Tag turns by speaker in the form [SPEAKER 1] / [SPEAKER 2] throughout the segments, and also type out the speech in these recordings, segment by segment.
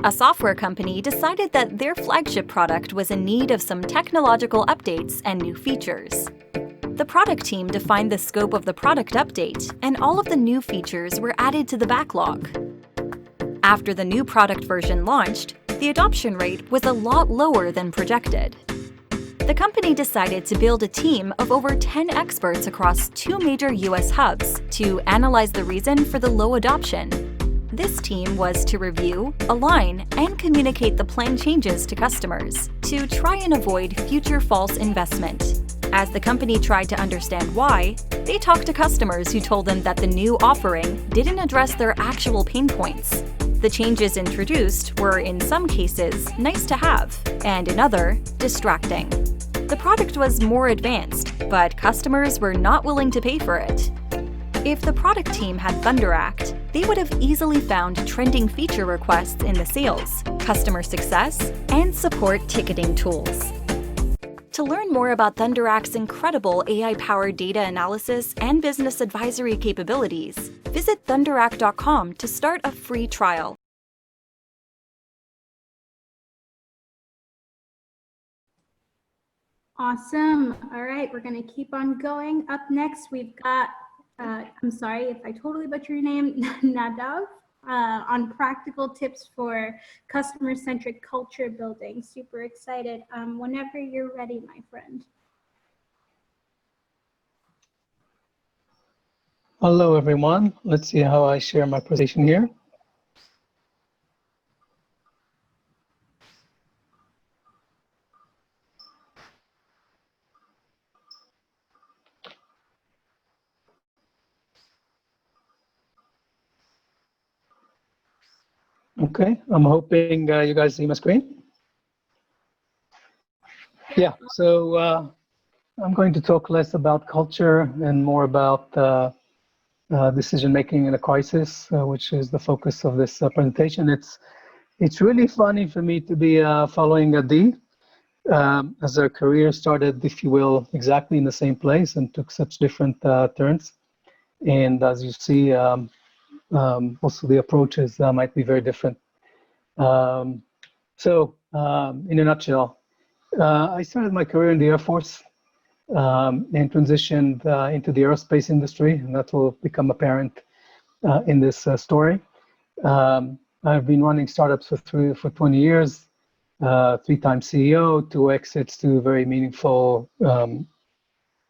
[SPEAKER 1] A software company decided that their flagship product was in need of some technological updates and new features. The product team defined the scope of the product update, and all of the new features were added to the backlog. After the new product version launched, the adoption rate was a lot lower than projected. The company decided to build a team of over 10 experts across 2 major US hubs to analyze the reason for the low adoption. This team was to review, align, and communicate the planned changes to customers to try and avoid future false investment. As the company tried to understand why, they talked to customers who told them that the new offering didn't address their actual pain points. The changes introduced were, in some cases, nice to have, and in other, distracting. The product was more advanced, but customers were not willing to pay for it. If the product team had ThunderAct, they would have easily found trending feature requests in the sales, customer success, and support ticketing tools. To learn more about ThunderAct's incredible AI-powered data analysis and business advisory capabilities, visit ThunderAct.com to start a free trial.
[SPEAKER 2] Awesome. All right, we're going to keep on going. Up next, we've got, I'm sorry if I totally butcher your name, Nadav, on practical tips for customer-centric culture building. Super excited. Whenever you're ready, my friend.
[SPEAKER 3] Hello, everyone. Let's see how I share my presentation here. Okay, I'm hoping you guys see my screen. Yeah, so I'm going to talk less about culture and more about decision-making in a crisis, which is the focus of this presentation. It's really funny for me to be following Adi, as her career started, if you will, exactly in the same place and took such different turns. And as you see, also the approaches might be very different. In a nutshell, I started my career in the Air Force and transitioned into the aerospace industry, and that will become apparent in this story. I've been running startups for 20 years, 3-time CEO, 2 exits to very meaningful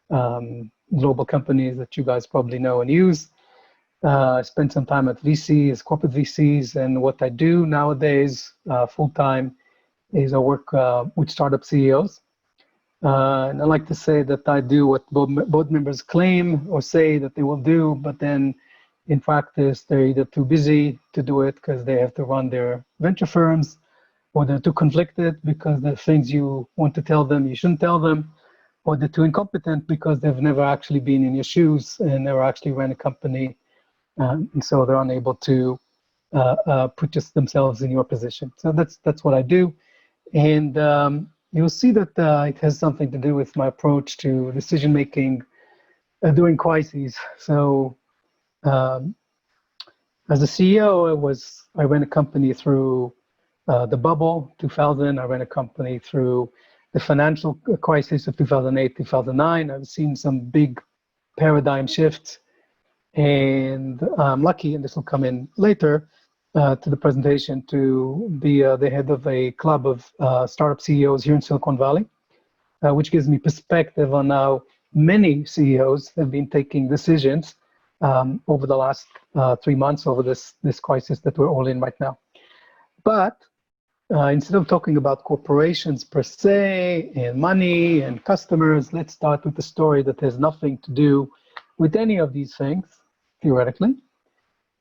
[SPEAKER 3] global companies that you guys probably know and use. I spent some time at VCs, corporate VCs, and what I do nowadays full-time is I work with startup CEOs. And I like to say that I do what board members claim or say that they will do, but then in practice, they're either too busy to do it because they have to run their venture firms, or they're too conflicted because the things you want to tell them, you shouldn't tell them, or they're too incompetent because they've never actually been in your shoes and never actually ran a company. And so they're unable to put just themselves in your position. So that's what I do. And you'll see that it has something to do with my approach to decision-making during crises. So as a CEO, I ran a company through the bubble, 2000. I ran a company through the financial crisis of 2008, 2009. I've seen some big paradigm shifts. And I'm lucky, and this will come in later to the presentation, to be the head of a club of startup CEOs here in Silicon Valley, which gives me perspective on how many CEOs have been taking decisions over the last 3 months over this crisis that we're all in right now. But instead of talking about corporations per se, and money and customers, let's start with a story that has nothing to do with any of these things, theoretically.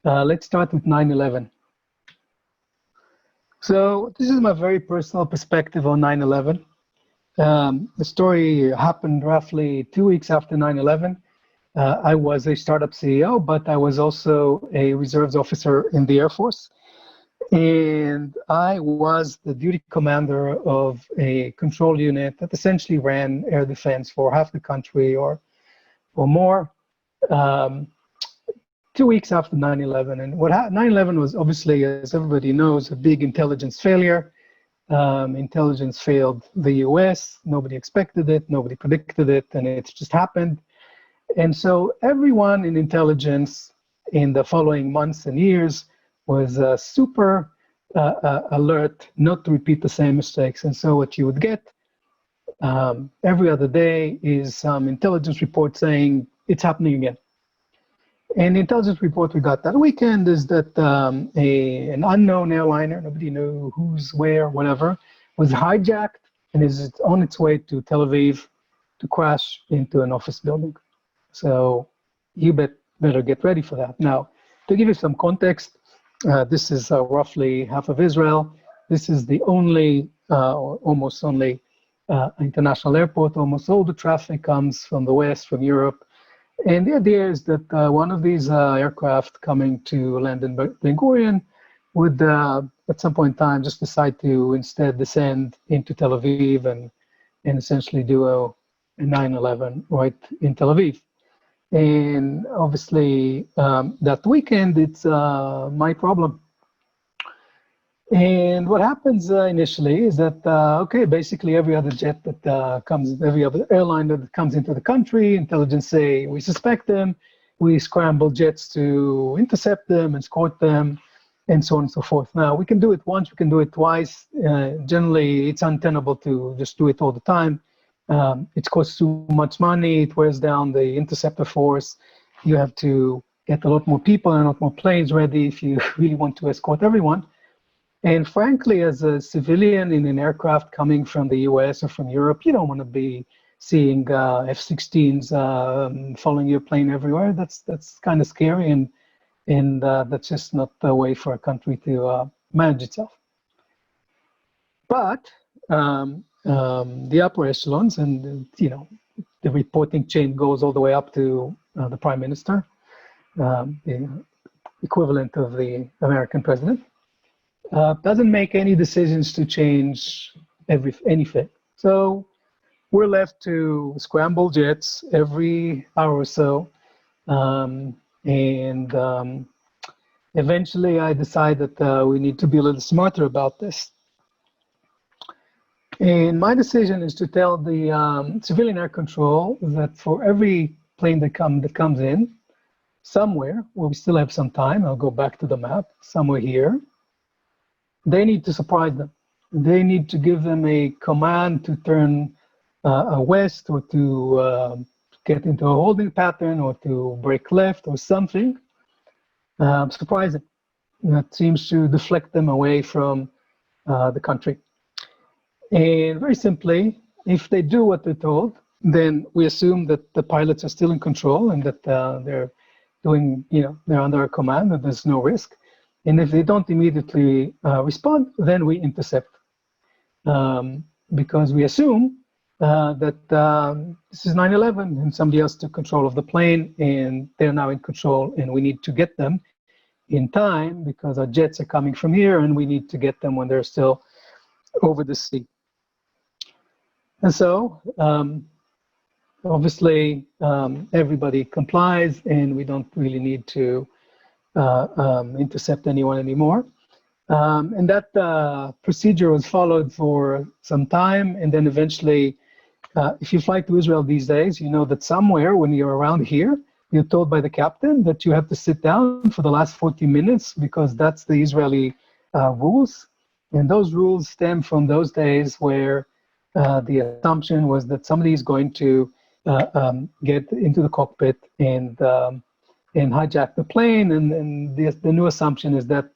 [SPEAKER 3] Let's start with 9/11. So this is my very personal perspective on 9/11. The story happened roughly 2 weeks after 9/11. I was a startup CEO, but I was also a reserves officer in the Air Force. And I was the duty commander of a control unit that essentially ran air defense for half the country or more. 2 weeks after 9/11. And what 9/11 was obviously, as everybody knows, a big intelligence failure. Intelligence failed the US. Nobody expected it. Nobody predicted it. And it just happened. And so everyone in intelligence in the following months and years was super alert not to repeat the same mistakes. And so what you would get every other day is some intelligence report saying it's happening again. And the intelligence report we got that weekend is that an unknown airliner, nobody knew who's where, whatever, was hijacked and is on its way to Tel Aviv to crash into an office building. So you better get ready for that. Now, to give you some context, this is roughly half of Israel. This is the only, or almost only, international airport. Almost all the traffic comes from the West, from Europe. And the idea is that one of these aircraft coming to land in Ben Gurion would, at some point in time, just decide to instead descend into Tel Aviv and essentially do a 9/11 right in Tel Aviv. And obviously, that weekend, it's my problem. And what happens initially is that, okay, basically every other jet that comes, every other airline that comes into the country, intelligence say, we suspect them, we scramble jets to intercept them, escort them, and so on and so forth. Now, we can do it once, we can do it twice. Generally, it's untenable to just do it all the time. It costs too much money, it wears down the interceptor force. You have to get a lot more people and a lot more planes ready if you really want to escort everyone. And frankly, as a civilian in an aircraft coming from the US or from Europe, you don't want to be seeing F-16s following your plane everywhere. That's kind of scary, and that's just not the way for a country to manage itself. But the upper echelons, and the reporting chain goes all the way up to the Prime Minister, the equivalent of the American president. Doesn't make any decisions to change anything. So we're left to scramble jets every hour or so. Eventually I decide that we need to be a little smarter about this. And my decision is to tell the civilian air control that for every plane that comes in, somewhere where we still have some time, I'll go back to the map, somewhere here, they need to surprise them. They need to give them a command to turn west, or to get into a holding pattern, or to break left, or something surprising that seems to deflect them away from the country. And very simply, if they do what they're told, then we assume that the pilots are still in control and that they're doing, they're under a command, that there's no risk. And if they don't immediately respond, then we intercept. Because we assume that this is 9/11 and somebody else took control of the plane and they're now in control, and we need to get them in time because our jets are coming from here and we need to get them when they're still over the sea. And so, obviously, everybody complies and we don't really need to intercept anyone anymore. And that procedure was followed for some time. And then eventually, if you fly to Israel these days, you know that somewhere when you're around here, you're told by the captain that you have to sit down for the last 40 minutes because that's the Israeli rules. And those rules stem from those days where the assumption was that somebody is going to get into the cockpit and hijack the plane. And the new assumption is that,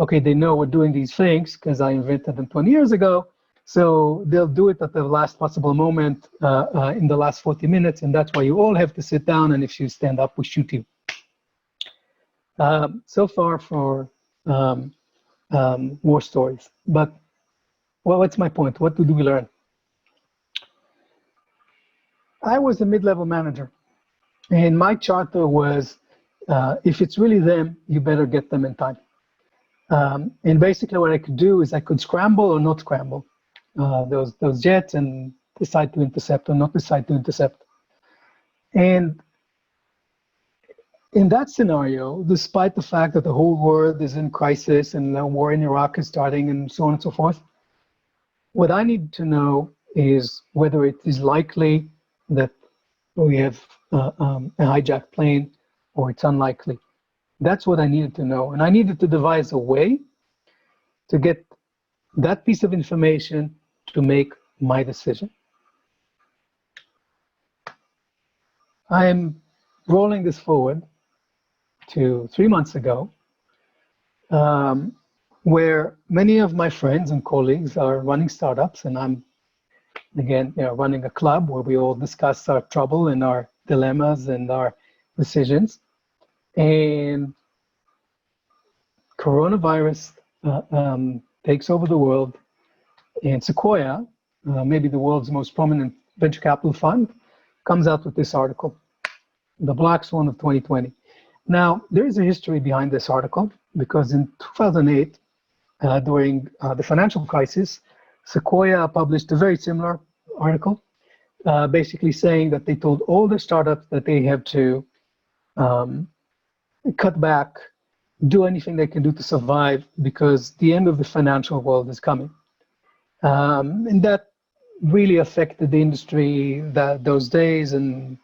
[SPEAKER 3] okay, they know we're doing these things because I invented them 20 years ago. So they'll do it at the last possible moment in the last 40 minutes. And that's why you all have to sit down. And if you stand up, we shoot you. So far for war stories. But well, what's my point? What did we learn? I was a mid-level manager. And my charter was, if it's really them, you better get them in time. And basically what I could do is I could scramble or not scramble those jets and decide to intercept or not decide to intercept. And in that scenario, despite the fact that the whole world is in crisis and the war in Iraq is starting and so on and so forth, what I need to know is whether it is likely that we have a hijacked plane or it's unlikely. That's what I needed to know. And I needed to devise a way to get that piece of information to make my decision. I'm rolling this forward to 3 months ago, where many of my friends and colleagues are running startups, and I'm, again, running a club where we all discuss our trouble and our dilemmas and our decisions. And coronavirus takes over the world, and Sequoia, maybe the world's most prominent venture capital fund, comes out with this article, The Black Swan of 2020. Now, there is a history behind this article, because in 2008, during the financial crisis, Sequoia published a very similar article, basically saying that they told all the startups that they have to cut back, do anything they can do to survive, because the end of the financial world is coming. And that really affected the industry those days, and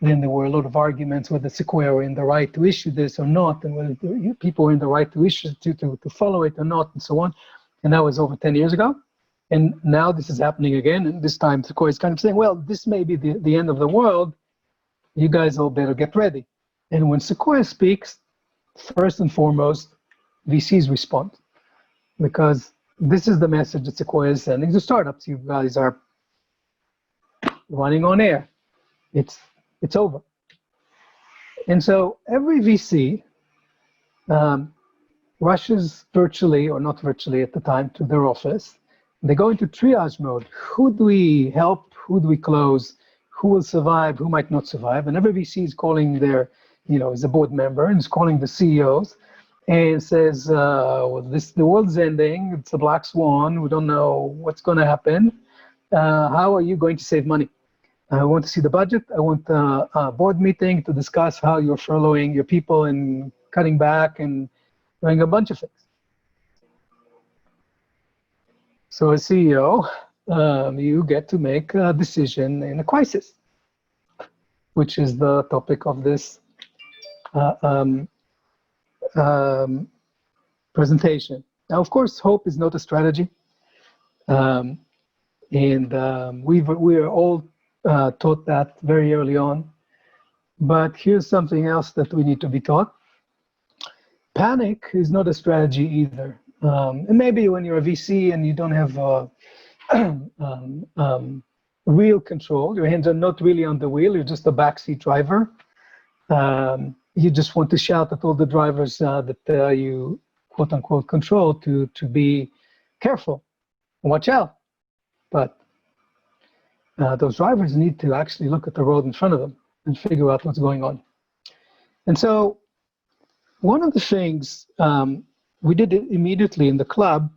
[SPEAKER 3] then there were a lot of arguments whether Sequoia were in the right to issue this or not, and whether people were in the right to issue to follow it or not, and so on. And that was over 10 years ago. And now this is happening again, and this time Sequoia is kind of saying, well, this may be the end of the world. You guys all better get ready. And when Sequoia speaks, first and foremost, VCs respond, because this is the message that Sequoia is sending to startups. You guys are running on air. It's over. And so every VC rushes virtually, or not virtually at the time, to their office. They go into triage mode. Who do we help? Who do we close? Who will survive? Who might not survive? And every VC is calling their, is a board member, and is calling the CEOs and says, the world's ending. It's a black swan. We don't know what's going to happen. How are you going to save money? I want to see the budget. I want a board meeting to discuss how you're furloughing your people and cutting back and doing a bunch of things. So as CEO, you get to make a decision in a crisis, which is the topic of this presentation. Now, of course, hope is not a strategy. And we are all taught that very early on. But here's something else that we need to be taught. Panic is not a strategy either. And maybe when you're a VC and you don't have real control, your hands are not really on the wheel, you're just a backseat driver. You just want to shout at all the drivers that you quote unquote control to be careful, watch out. But those drivers need to actually look at the road in front of them and figure out what's going on. And so one of the things we did immediately in the club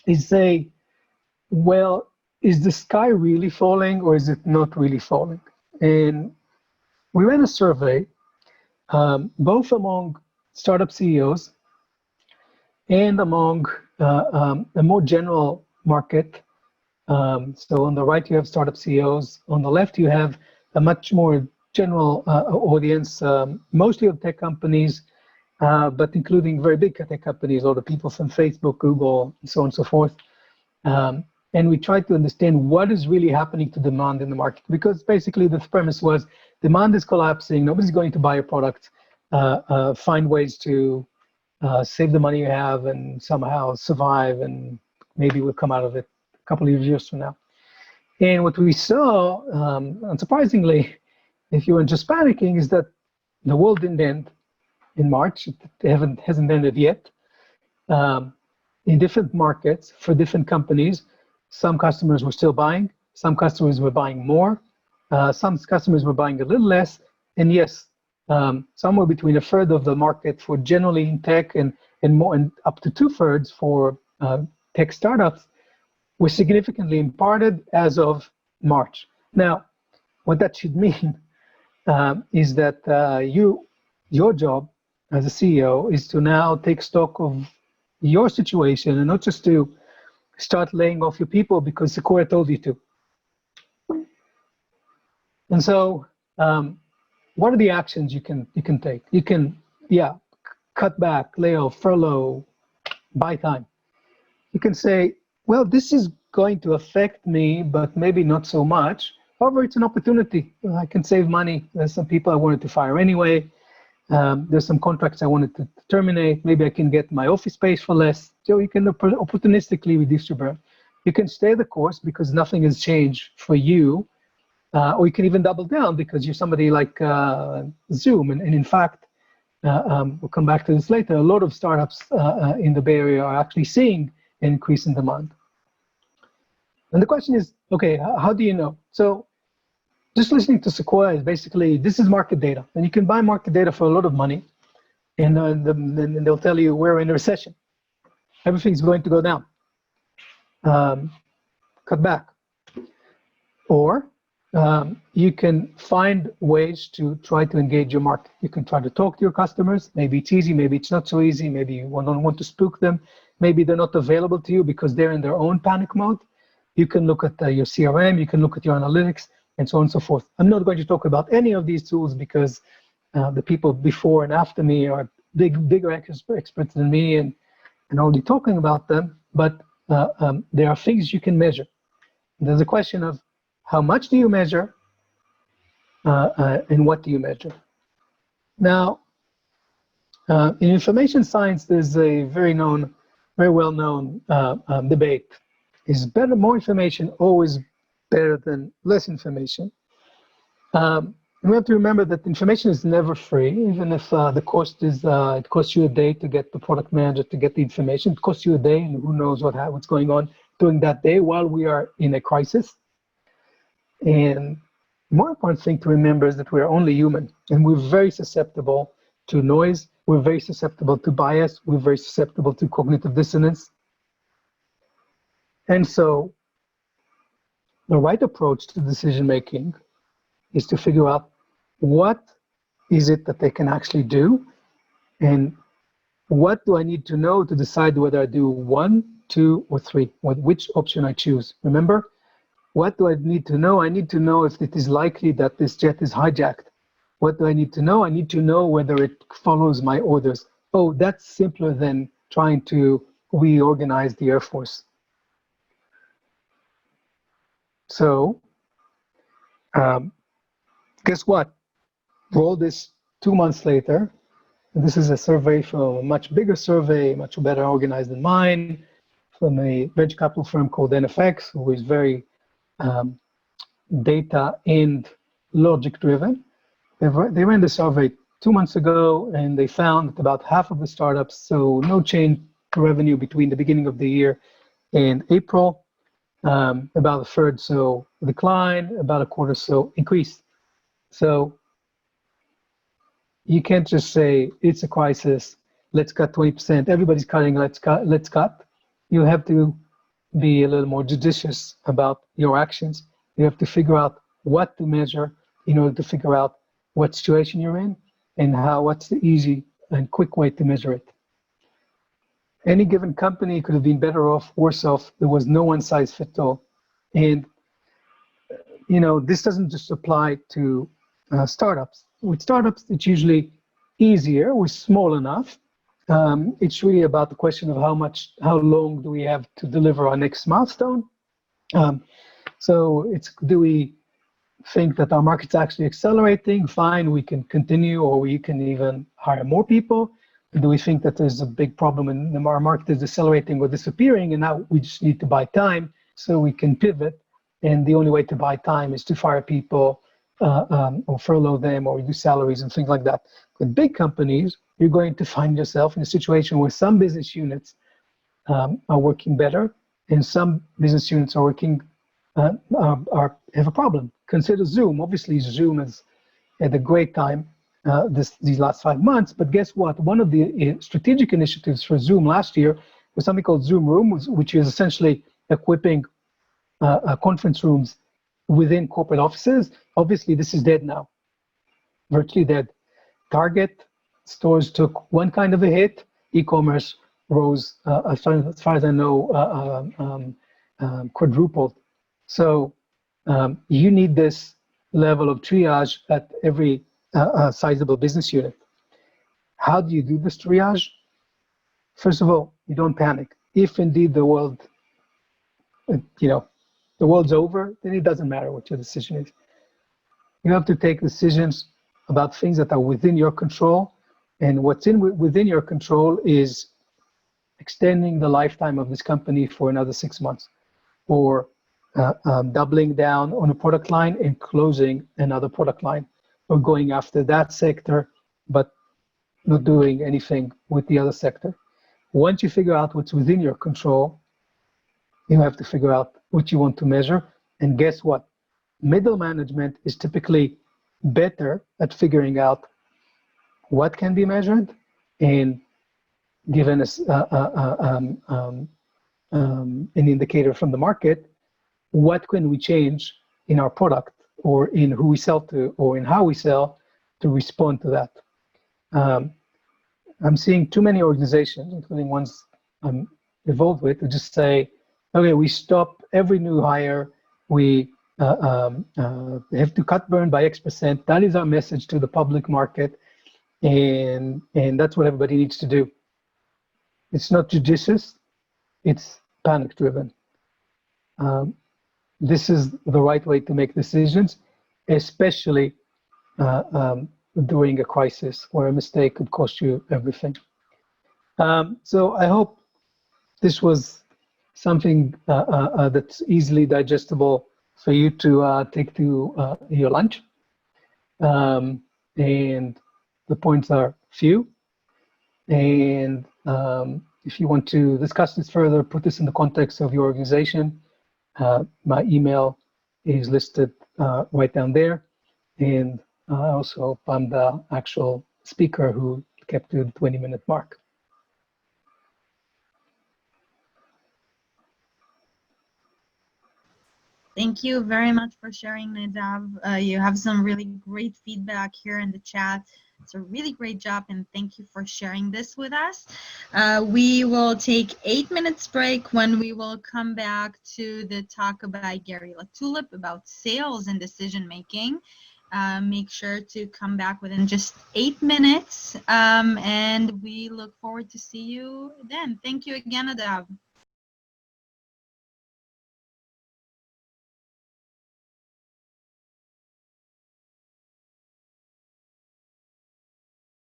[SPEAKER 3] is say, well, is the sky really falling or is it not really falling? And we ran a survey, both among startup CEOs and among a more general market. So on the right, you have startup CEOs. On the left, you have a much more general audience, mostly of tech companies, but including very big tech companies, all the people from Facebook, Google, and so on and so forth. And we tried to understand what is really happening to demand in the market, because basically the premise was demand is collapsing, nobody's going to buy a product, find ways to save the money you have and somehow survive, and maybe we'll come out of it a couple of years from now. And what we saw, unsurprisingly, if you were just panicking, is that the world didn't end in March. It hasn't ended yet. In different markets, for different companies, some customers were still buying, some customers were buying more, some customers were buying a little less, and yes, somewhere between a third of the market for generally in tech and more, and up to 2/3 for tech startups were significantly imparted as of March. Now, what that should mean is that you your job as a CEO is to now take stock of your situation and not just to start laying off your people because Sequoia told you to. And so, what are the actions you can take? You can, cut back, lay off, furlough, buy time. You can say, well, this is going to affect me, but maybe not so much. However, it's an opportunity. I can save money. There's some people I wanted to fire anyway. There's some contracts I wanted to terminate. Maybe I can get my office space for less. So you can opportunistically reduce your burn. You can stay the course because nothing has changed for you. Or you can even double down because you're somebody like Zoom. And in fact, we'll come back to this later. A lot of startups in the Bay Area are actually seeing an increase in demand. And the question is, okay, how do you know? So just listening to Sequoia is basically, this is market data. And you can buy market data for a lot of money. And then they'll tell you we're in a recession. Everything's going to go down. Cut back. Or you can find ways to try to engage your market. You can try to talk to your customers. Maybe it's easy, maybe it's not so easy. Maybe you don't want to spook them. Maybe they're not available to you because they're in their own panic mode. You can look at your CRM, you can look at your analytics, and so on and so forth. I'm not going to talk about any of these tools because the people before and after me are bigger experts than me and already talking about them, but there are things you can measure. There's a question of how much do you measure and what do you measure? Now, in information science, there's a very well-known debate. Is more information always better than less information? We have to remember that information is never free, even if the cost is, it costs you a day to get the product manager to get the information. It costs you a day, and who knows what's going on during that day while we are in a crisis. And the more important thing to remember is that we're only human, and we're very susceptible to noise. We're very susceptible to bias. We're very susceptible to cognitive dissonance. And so the right approach to decision making is to figure out what is it that they can actually do, and what do I need to know to decide whether I do 1, 2, or 3, which option I choose. Remember, what do I need to know? I need to know if it is likely that this jet is hijacked. What do I need to know? I need to know whether it follows my orders. Oh, that's simpler than trying to reorganize the Air Force. So, guess what? Roll this 2 months later. This is a survey from a much bigger survey, much better organized than mine, from a venture capital firm called NFX, who is very data and logic driven. They ran the survey 2 months ago, and they found that about half of the startups, so no change to revenue between the beginning of the year and April. About a third so decline, about a quarter so increase. So you can't just say it's a crisis, let's cut 20%, everybody's cutting, let's cut. You have to be a little more judicious about your actions. You have to figure out what to measure in order to figure out what situation you're in and what's the easy and quick way to measure it. Any given company could have been better off, worse off. There was no one size fits all. And, this doesn't just apply to startups. With startups, it's usually easier. We're small enough. It's really about the question of how long do we have to deliver our next milestone. So do we think that our market's actually accelerating? Fine, we can continue, or we can even hire more people. Do we think that there's a big problem and our market is decelerating or disappearing, and now we just need to buy time so we can pivot? And the only way to buy time is to fire people or furlough them or reduce salaries and things like that. With big companies, you're going to find yourself in a situation where some business units are working better and some business units are working have a problem. Consider Zoom. Obviously, Zoom has had a great time these last 5 months, but guess what? One of the strategic initiatives for Zoom last year was something called Zoom Rooms, which is essentially equipping conference rooms within corporate offices. Obviously, this is dead now, virtually dead. Target stores took one kind of a hit, e-commerce rose, as far as I know, quadrupled. So you need this level of triage at every sizable business unit. How do you do this triage? First of all, you don't panic. If indeed the world, the world's over, then it doesn't matter what your decision is. You have to take decisions about things that are within your control, and what's within your control is extending the lifetime of this company for another 6 months, or doubling down on a product line and closing another product line, or going after that sector, but not doing anything with the other sector. Once you figure out what's within your control, you have to figure out what you want to measure. And guess what? Middle management is typically better at figuring out what can be measured, and given us an indicator from the market, what can we change in our product or in who we sell to or in how we sell to respond to that. I'm seeing too many organizations, including ones I'm involved with, who just say, okay, we stop every new hire, we have to cut burn by X%. That is our message to the public market, and that's what everybody needs to do. It's not judicious, it's panic-driven. This is the right way to make decisions, especially during a crisis where a mistake could cost you everything. So I hope this was something that's easily digestible for you to take to your lunch. And the points are few. And if you want to discuss this further, put this in the context of your organization, my email is listed right down there. And also, I'm the actual speaker who kept to the 20-minute mark.
[SPEAKER 4] Thank you very much for sharing, Nadav. You have some really great feedback here in the chat. It's a really great job, and thank you for sharing this with us. We will take 8 minutes break when we will come back to the talk by Gary Latulip about sales and decision making. Make sure to come back within just 8 minutes, and we look forward to see you then. Thank you again, Nadav.